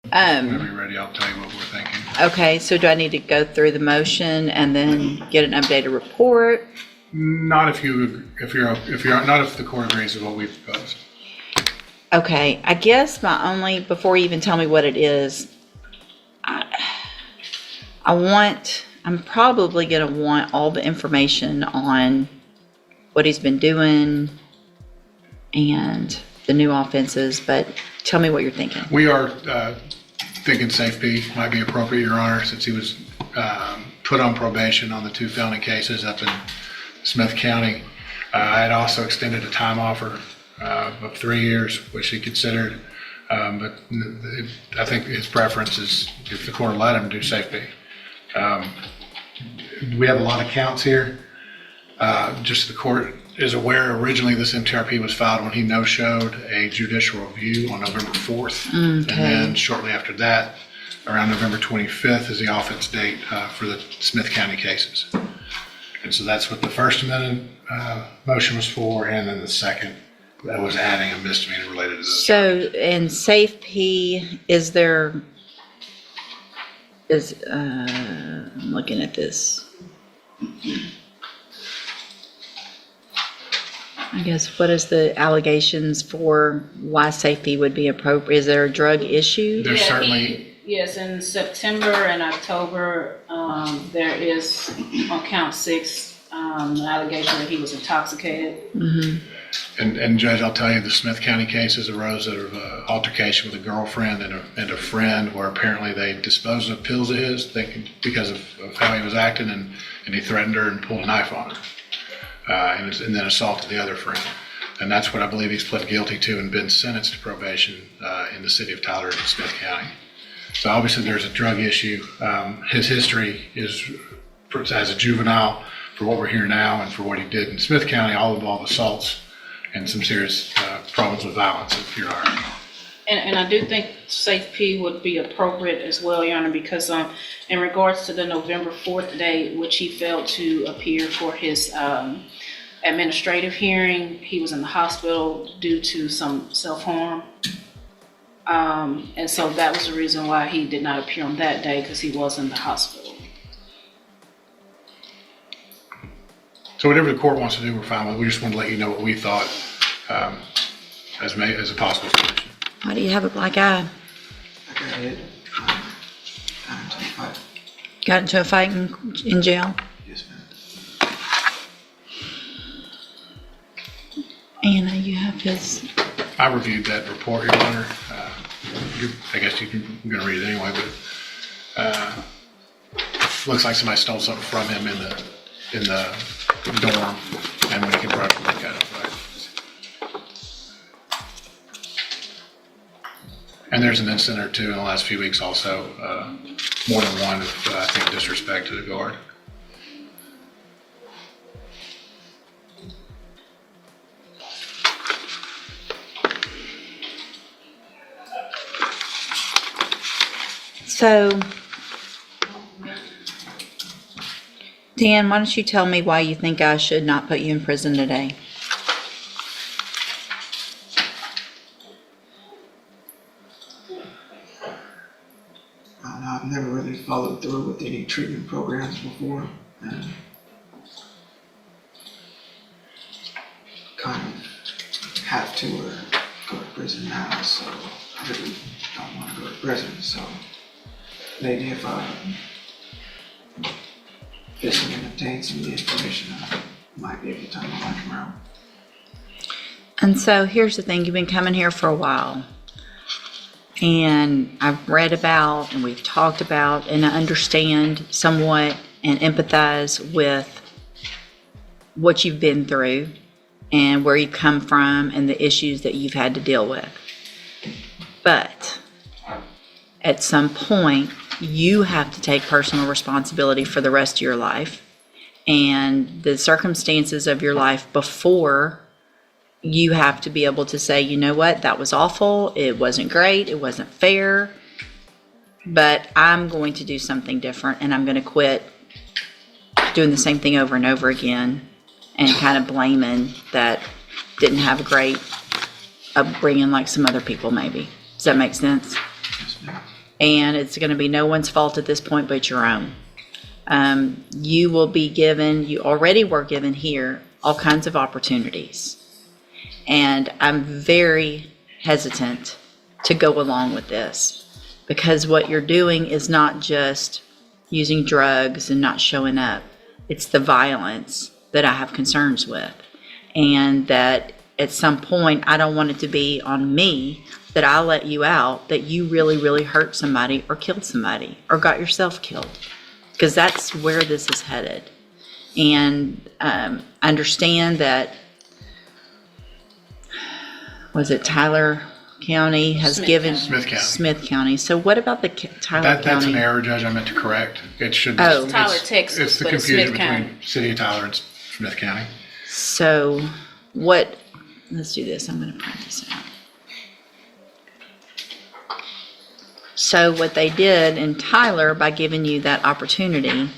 Whenever you're ready, I'll tell you what we're thinking. Okay, so do I need to go through the motion and then get an updated report? Not if the court agrees with what we proposed. Okay, I guess before you even tell me what it is, I'm probably going to want all the information on what he's been doing and the new offenses, but tell me what you're thinking. We are thinking safe P might be appropriate, Your Honor, since he was put on probation on the 2 felony cases up in Smith County. I had also extended a time offer of 3 years, which he considered, but I think his preference is, if the court let him, do safe P. We have a lot of counts here. Just the court is aware, originally this MTRP was filed when he no-showed a judicial review on November 4th. Okay. And then shortly after that, around November 25th is the offense date for the Smith County cases. And so that's what the first amendment motion was for, and then the second that was adding a misdemeanor related to those. So in safe P, I'm looking at this. I guess, what is the allegations for why safety would be appropriate? Is there a drug issue? There's certainly. Yes, in September and October, there is on count 6, an allegation that he was intoxicated. Mm-hmm. And Judge, I'll tell you, the Smith County cases arose out of an altercation with a girlfriend and a friend, where apparently they disposed of pills of his, thinking because of how he was acting, and he threatened her and pulled a knife on her. And then assaulted the other friend. And that's what I believe he's pled guilty to and been sentenced to probation in the city of Tyler in Smith County. So obviously there's a drug issue. His history is, as a juvenile, for what we're hearing now and for what he did in Smith County, all involve assaults and some serious problems with violence, if you're all right. And I do think safe P would be appropriate as well, Your Honor, because in regards to the November 4th date, which he failed to appear for his administrative hearing, he was in the hospital due to some self-harm. And so that was the reason why he did not appear on that day, because he was in the hospital. So whatever the court wants to do, we're fine with. We just wanted to let you know what we thought as a possible solution. Why do you have a black eye? I got hit. Got into a fight. Got into a fight in jail? Yes, ma'am. Anna, you have his. I reviewed that report, Your Honor. I guess you're going to read it anyway, but looks like somebody stole something from him in the dorm, and when he can probably look at it, right? And there's an incident or two in the last few weeks also, more than one of, I think, disrespect to the guard. So, Dan, why don't you tell me why you think I should not put you in prison today? I've never really followed through with any treatment programs before, and kind of have to go to prison now, so I really don't want to go to prison. So maybe if I listen and obtain some of the information, I might be able to turn my life around. And so here's the thing, you've been coming here for a while. And I've read about and we've talked about and I understand somewhat and empathize with what you've been through and where you've come from and the issues that you've had to deal with. But at some point, you have to take personal responsibility for the rest of your life and the circumstances of your life before. You have to be able to say, you know what, that was awful, it wasn't great, it wasn't fair, but I'm going to do something different and I'm going to quit doing the same thing over and over again and kind of blaming that didn't have a great upbringing like some other people maybe. Does that make sense? Yes, ma'am. And it's going to be no one's fault at this point but your own. You will be given, you already were given here, all kinds of opportunities. And I'm very hesitant to go along with this because what you're doing is not just using drugs and not showing up. It's the violence that I have concerns with. And that at some point, I don't want it to be on me that I let you out, that you really, really hurt somebody or killed somebody or got yourself killed. Because that's where this is headed. And understand that, was it Tyler County has Smith given County. Smith County. Smith County. So what about the Tyler That's an County? error, Judge, I meant to correct. It should. Oh. it's- Tyler, Texas, It's the but it's confusion Smith County. between City of Tyler and Smith County. So what, let's do this. I'm going to print this out. So what they did in Tyler by giving you that opportunity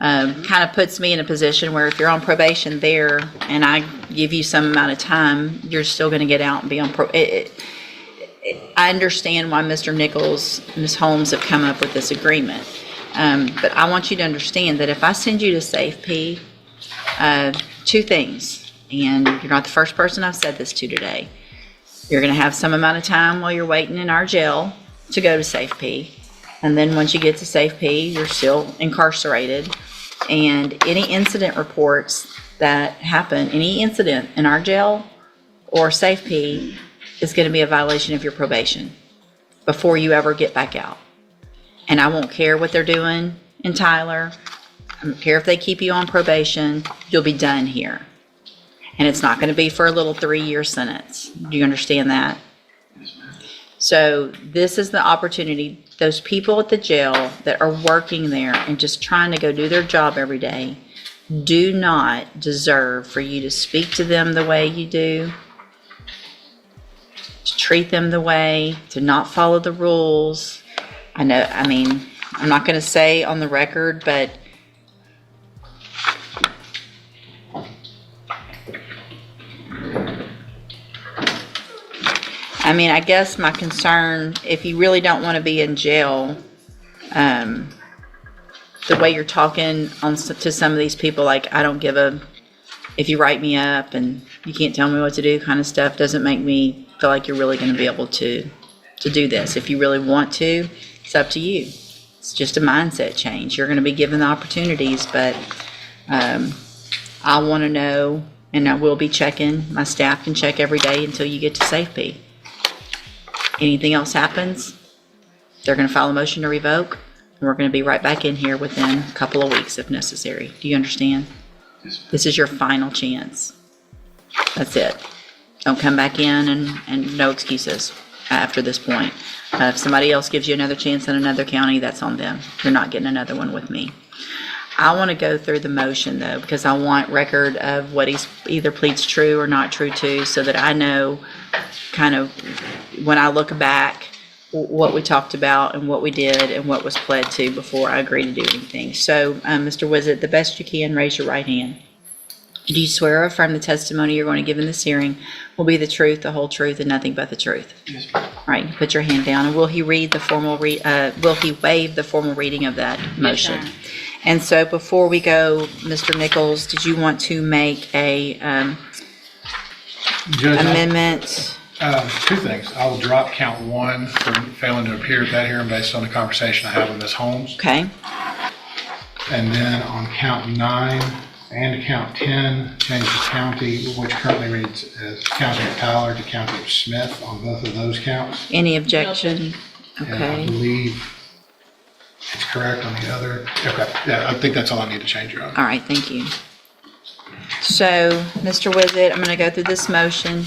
kind of puts me in a position where if you're on probation there and I give you some amount of time, you're still going to get out and be on I understand why Mr. Nichols, Ms. Holmes have come up with this agreement. But I want you to understand that if I send you to Safe P, two things, and you're not the first person I've said this to today. You're going to have some amount of time while you're waiting in our jail to go to Safe P. And then once you get to Safe P, you're still incarcerated. And any incident reports that happen, any incident in our jail or Safe P is going to be a violation of your probation before you ever get back out. And I won't care what they're doing in Tyler. I don't care if they keep you on probation. You'll be done here. And it's not going to be for a little 3-year sentence. Do you understand that? So this is the opportunity. Those people at the jail that are working there and just trying to go do their job every day do not deserve for you to speak to them the way you do, to treat them the way, to not follow the rules. I'm not going to say on the record, but I guess my concern, if you really don't want to be in jail, the way you're talking to some of these people, like, I don't give if you write me up and you can't tell me what to do kind of stuff, doesn't make me feel like you're really going to be able to do this. If you really want to, it's up to you. It's just a mindset change. You're going to be given the opportunities, but I want to know, and I will be checking. My staff can check every day until you get to Safe P. Anything else happens, they're going to file a motion to revoke, and we're going to be right back in here within a couple of weeks if necessary. Do you understand? Yes, ma'am. This is your final chance. That's it. Don't come back in and no excuses after this point. If somebody else gives you another chance in another county, that's on them. You're not getting another one with me. I want to go through the motion, though, because I want record of what he's either pleads true or not true to, so that I know kind of when I look back what we talked about and what we did and what was pled to before I agree to do anything. So, Mr. Wizard, the best you can, raise your right hand. Do you swear or affirm the testimony you're going to give in this hearing will be the truth, the whole truth, and nothing but the truth? Yes, ma'am. All right, put your hand down, and will he waive the formal reading of that motion? ma'am. And so before we go, Mr. Nichols, did you want to make a Judge, amendment? two things. I will drop count 1 for failing to appear at that hearing based on the conversation I had with Ms. Holmes. Okay, And then on count 9 and count 10, change the county, which currently reads as County of Tyler to County of Smith on both of those counts. any objection? And I Okay, believe it's correct on the other. Okay, yeah, I think that's all I need to change, Your Honor. all right, thank you. So, Mr. Wizard, I'm going to go through this motion.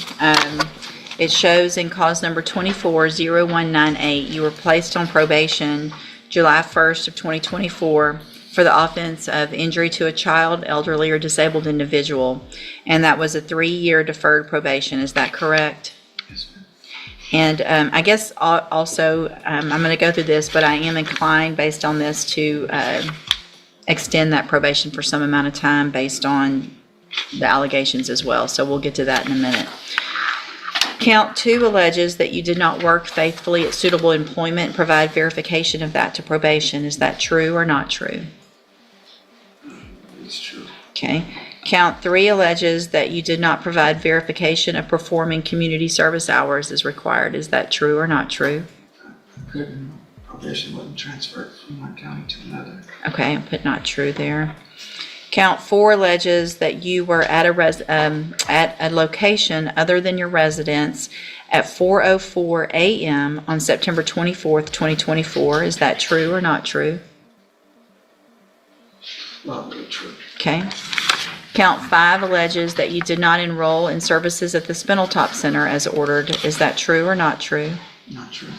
It shows in cause number 240198, you were placed on probation July 1st of 2024 for the offense of injury to a child, elderly, or disabled individual. And that was a 3-year deferred probation. Is that correct? Yes, ma'am. And I guess also, I'm going to go through this, but I am inclined based on this to extend that probation for some amount of time based on the allegations as well. So we'll get to that in a minute. Count 2 alleges that you did not work faithfully at suitable employment and provide verification of that to probation. Is that true or not true? It's true. Okay. Count 3 alleges that you did not provide verification of performing community service hours as required. Is that true or not true? I couldn't, probation wasn't transferred from one county to another. Okay, I'll put not true there. Count 4 alleges that you were at a location other than your residence at 4:04 a.m. on September 24th, 2024. Is that true or not true? Probably true. Okay. Count 5 alleges that you did not enroll in services at the Spindletop Center as ordered. Is that true or not true? Not true.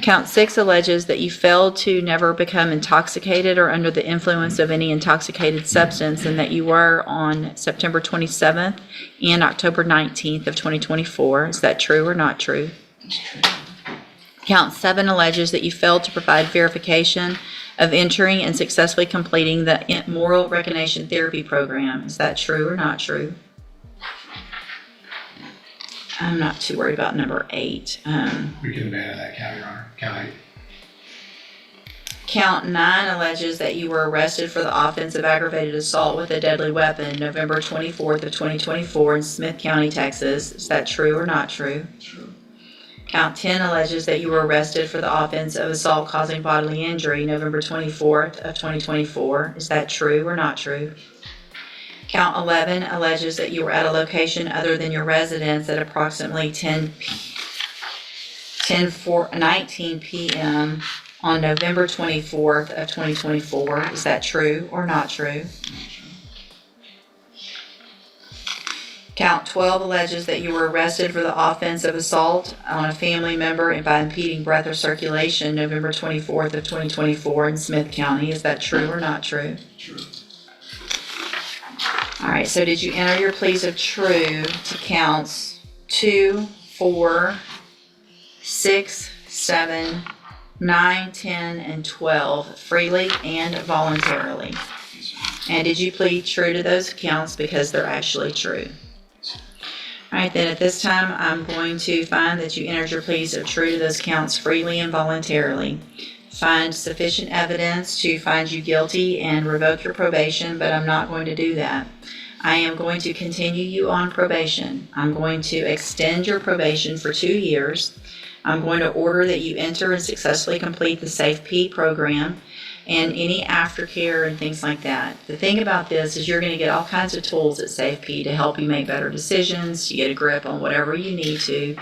Count 6 alleges that you failed to never become intoxicated or under the influence of any intoxicated substance, and that you were on September 27th and October 19th of 2024. Is that true or not true? It's true. Count 7 alleges that you failed to provide verification of entering and successfully completing the moral recognition therapy program. Is that true or not true? I'm not too worried about number 8. We can abandon that count, Your Honor. Count 8. Count 9 alleges that you were arrested for the offense of aggravated assault with a deadly weapon November 24th of 2024 in Smith County, Texas. Is that true or not true? True. Count 10 alleges that you were arrested for the offense of assault causing bodily injury November 24th of 2024. Is that true or not true? Count 11 alleges that you were at a location other than your residence at approximately 19 p.m. on November 24th of 2024. Is that true or not true? Count 12 alleges that you were arrested for the offense of assault on a family member and by impeding breath or circulation November 24th of 2024 in Smith County. Is that true or not true? True. All right, so did you enter your pleas of true to counts 2, 4, 6, 7, 9, 10, and 12 freely and voluntarily? And did you plead true to those counts because they're actually true? All right, then at this time, I'm going to find that you entered your pleas of true to those counts freely and voluntarily. Find sufficient evidence to find you guilty and revoke your probation, but I'm not going to do that. I am going to continue you on probation. I'm going to extend your probation for 2 years. I'm going to order that you enter and successfully complete the SAFE-P program and any aftercare and things like that. The thing about this is you're going to get all kinds of tools at SAFE-P to help you make better decisions, to get a grip on whatever you need to.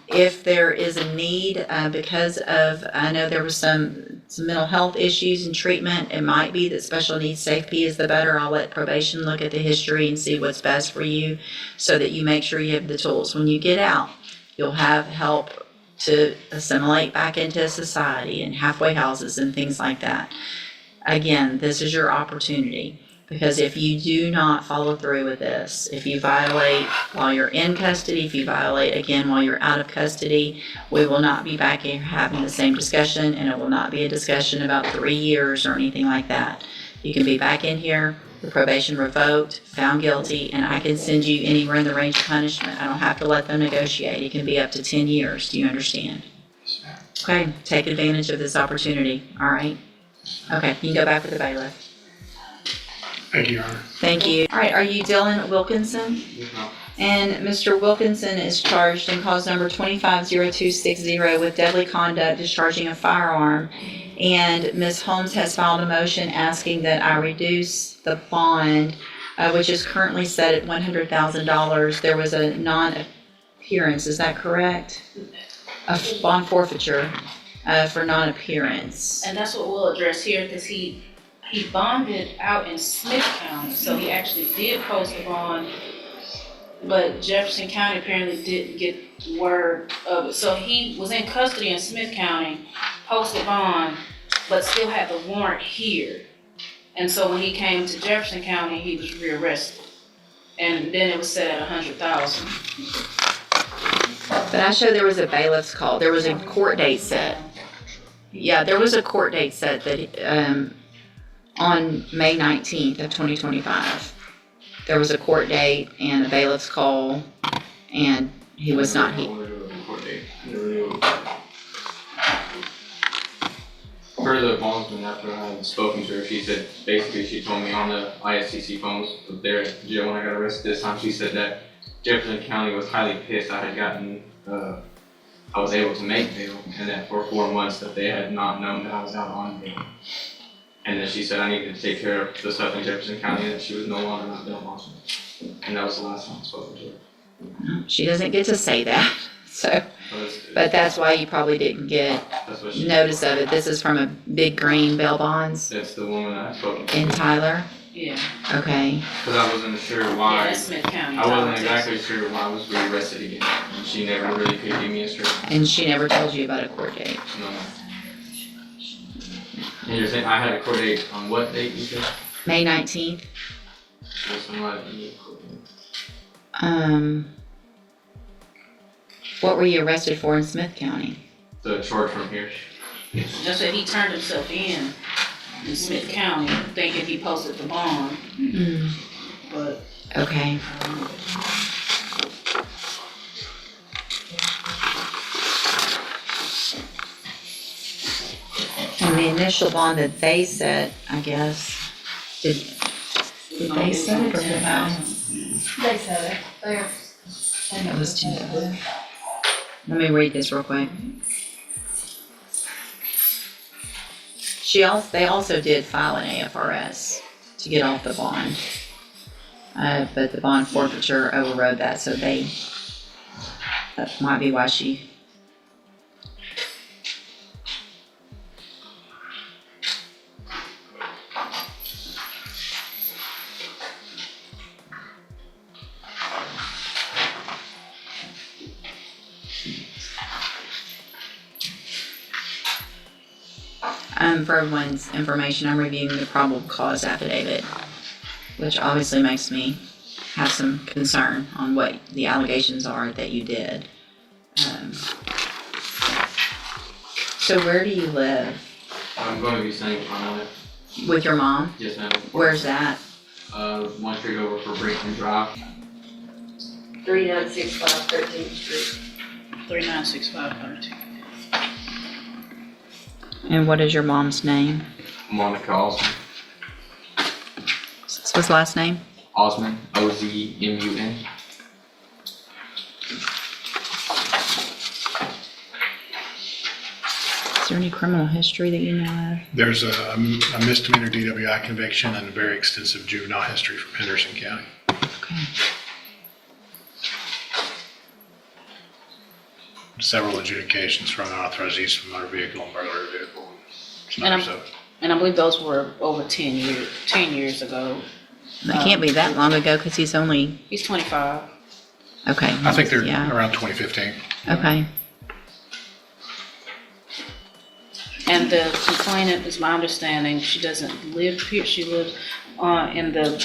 If there is a need, because of, I know there was some mental health issues and treatment, it might be that special needs SAFE-P is the better. I'll let probation look at the history and see what's best for you so that you make sure you have the tools. When you get out, you'll have help to assimilate back into society and halfway houses and things like that. Again, this is your opportunity, because if you do not follow through with this, if you violate while you're in custody, if you violate again while you're out of custody, we will not be back here having the same discussion, and it will not be a discussion about 3 years or anything like that. You can be back in here, the probation revoked, found guilty, and I can send you anywhere in the range of punishment. I don't have to let them negotiate. It can be up to 10 years. Do you understand? Yes, ma'am. Okay, take advantage of this opportunity, all right? Okay, you can go back with the bailiff. Thank you, Your Honor. Thank you. All right, are you Dylan Wilkinson? No. And Mr. Wilkinson is charged in cause number 250260 with deadly conduct, discharging a firearm. And Ms. Holmes has filed a motion asking that I reduce the bond, which is currently set at $100,000. There was a non-appearance, is that correct? A bond forfeiture for non-appearance. And that's what we'll address here, because he bonded out in Smith County, so he actually did post a bond, but Jefferson County apparently didn't get word of it. So he was in custody in Smith County, posted bond, but still had the warrant here. And so when he came to Jefferson County, he was rearrested. And then it was set at $100,000. But I showed there was a bailiff's call. There was a court date set. Yeah, there was a court date set that on May 19th of 2025. There was a court date and a bailiff's call, and He was not I here. wanted to do a court date. I never knew. Per the bondsman, after I had spoken to her, she said, basically, she told me on the ISCC phones there at jail when I got arrested this time, she said that Jefferson County was highly pissed I had gotten, I was able to make bail, and that for 4 months that they had not known that I was out on bail. And then she said I needed to take care of the stuff in Jefferson County, and that she was no longer my bail bondsman. And that was the last time I spoke to her. She doesn't get to say that, so, but that's why you probably didn't get That's what she notice of it. This is from a Big Green Bail Bonds That's the woman I had spoken to. in Tyler. Yeah, Okay, Because I wasn't sure yeah, why. that's Smith County. I wasn't Texas. exactly sure why I was rearrested again. And she never really could give me a straight and she never told you about a court date. no. And you're saying I had a court date on what date you said? May 19th. Well, somebody need a court date. What were you arrested for in Smith County? The charge from here. Just that he turned himself in Smith County, thinking he posted the bond, but, Okay. And the initial bond that they set, I guess, did they set it or did I? They said it, they're. It was 10. Let me read this real quick. They also did file an AFRS to get off the bond. But the bond forfeiture overrode that, so that might be why she. For everyone's information, I'm reviewing the probable cause affidavit, which obviously makes me have some concern on what the allegations are that you did. So where do you live? I'm going to be staying with my mother. With your mom? Yes, ma'am. Where's that? 1 street over for Brinkman Drive. 3965 13th Street. 396532. And what is your mom's name? Monica Osman. What's his last name? Osman. Ozmun. Is there any criminal history that you know of? There's a misdemeanor DWI conviction and a very extensive juvenile history from Henderson County. Okay. Several adjudications from unauthorized use of a motor vehicle and burglary vehicle. And I believe those were over 10 years ago. It can't be that long ago because he's only, He's 25. okay. I think they're Yeah, around 2015. okay. And the complainant, is my understanding, she doesn't live here, she lives, in the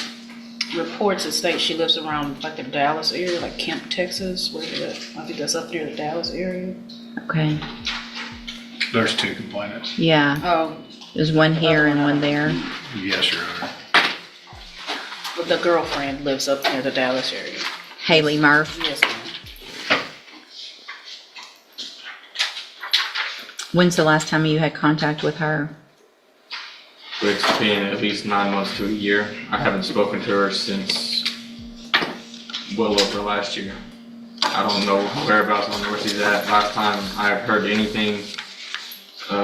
reports, it states she lives around like the Dallas area, like Kemp, Texas, where I think that's up near the Dallas area. Okay, There's 2 complainants. yeah. Oh, There's one here and one there. Yes, Your Honor. but the girlfriend lives up near the Dallas area. Haley Murph. Yes, ma'am. When's the last time you had contact with her? It's been at least 9 months to a year. I haven't spoken to her since well over last year. I don't know whereabouts, I don't know where she's at. Last time I heard anything,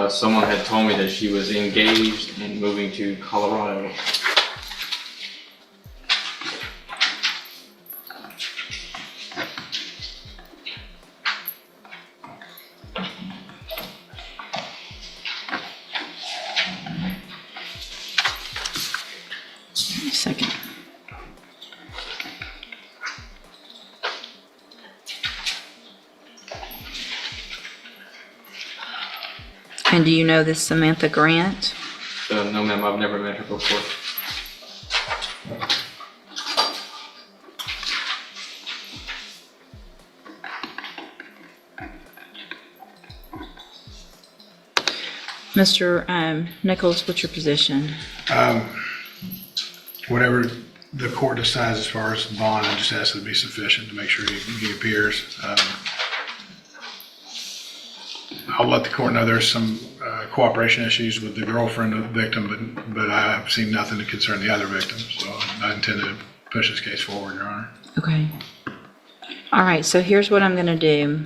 someone had told me that she was engaged and moving to Colorado. Second. And do you know this Samantha Grant? No ma'am, I've never met her before. Mr. Nichols, what's your position? Whatever the court decides as far as the bond, I just ask it to be sufficient to make sure he appears. I'll let the court know there's some cooperation issues with the girlfriend of the victim, but I have seen nothing to concern the other victims, so I intend to push this case forward, Your Honor. Okay. All right, so here's what I'm going to do.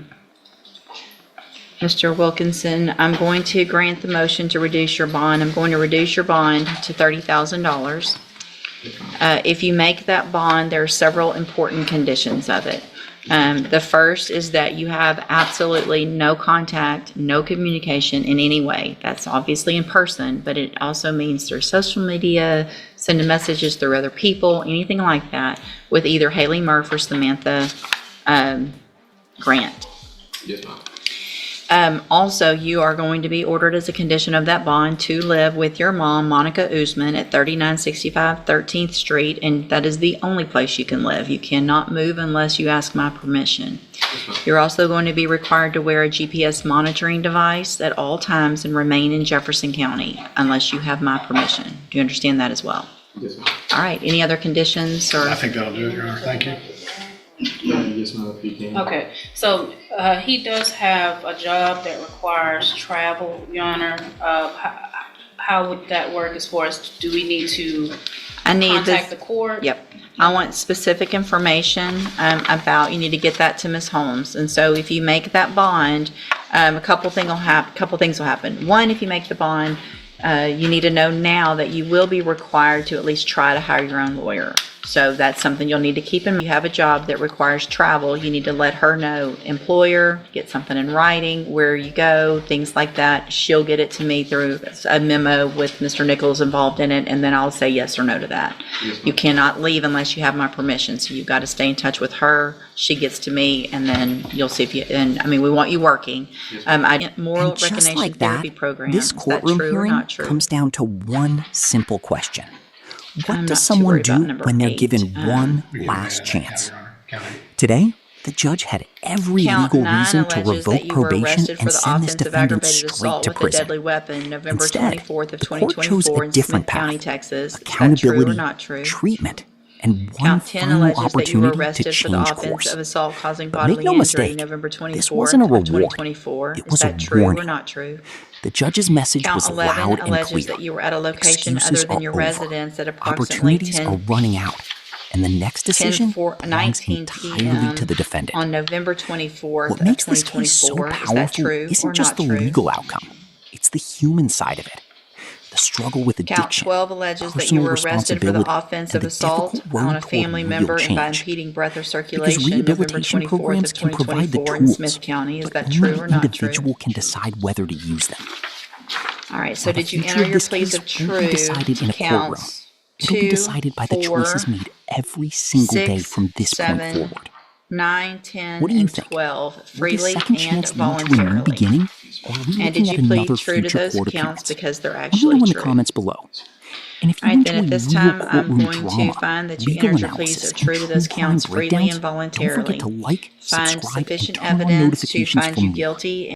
Mr. Wilkinson, I'm going to grant the motion to reduce your bond. I'm going to reduce your bond to $30,000. If you make that bond, there are several important conditions of it. The first is that you have absolutely no contact, no communication in any way. That's obviously in person, but it also means through social media, sending messages through other people, anything like that, with either Haley Murph or Samantha Grant. Yes, ma'am. Also, you are going to be ordered as a condition of that bond to live with your mom, Monica Usman, at 3965 13th Street, and that is the only place you can live. You cannot move unless you ask my permission. You're also going to be required to wear a GPS monitoring device at all times and remain in Jefferson County unless you have my permission. Do you understand that as well? Yes, ma'am. All right, any other conditions or? I think that'll do it, Your Honor. Thank you. Yes, ma'am, if you can. Okay, so he does have a job that requires travel, Your Honor. How would that work as far as, do we need to I need contact this. the court? Yep. I want specific information about, you need to get that to Ms. Holmes. And so if you make that bond, a couple things will happen. One, if you make the bond, you need to know now that you will be required to at least try to hire your own lawyer. So that's something you'll need to keep in mind. You have a job that requires travel, you need to let her know, employer, get something in writing, where you go, things like that. She'll get it to me through a memo with Mr. Nichols involved in it, and then I'll say yes or no to that. Yes, ma'am. You cannot leave unless you have my permission, so you've got to stay in touch with her. She gets to me, and then you'll see if you, and I mean, we want you working. Moral And just recognition like that, therapy program. this Is that courtroom true or hearing not true? comes down to one simple question. I'm What not does too someone worried about do number when they're 8. given one We can last add that chance? count, Your Honor. Count. Today, the judge had every Count legal 9 reason to alleges that revoke you were probation arrested for and the send this offense of defendant aggravated straight assault to with a prison. deadly weapon, November Instead, 24th of the court chose 2024 a in different Smith County, path: Texas. Is that true accountability, or not true? treatment, and one Count 10 final alleges that you were opportunity to arrested for the change offense course. of assault causing But bodily make no injury, mistake, November this 24th wasn't a of reward. 2024. It Is was a that true or warning. not true? The judge's message Count was 11 loud and alleges clear. that you were at a location Excuses other than are your over. residence at approximately Opportunities are 10 running out, and the next decision belongs 19 entirely p.m. to the defendant. on November 24th What of makes this case so 2024. Is that powerful true isn't or just not the true? legal outcome, it's the human side of it. The struggle with Count addiction, 12 alleges that you personal were arrested for the responsibility, offense and of the assault difficult road on a toward family real member and by change. impeding breath or Because circulation, November rehabilitation 24th programs of can provide the 2024 in tools, Smith County. Is but that only true or an not true? individual can decide whether to use them. All right, so Now, the did you future enter of your this pleas case of won't be true decided in to a courtroom. counts It'll be 2, decided by the 4, choices made every single day 6, from this point 7, forward. 9, 10, What do you and think? 12, Will this freely second and chance lead to a new voluntarily. beginning, or are we And looking did at you plead another true to future those court counts appearance? because they're Let me actually know in the true? comments below. And if All you right, then enjoy at this real time, I'm courtroom going drama, to find that you legal entered your pleas analysis, of true and to those true crime counts freely breakdowns, and don't voluntarily. forget to like, Find subscribe, and sufficient turn on evidence to notifications find for you more. guilty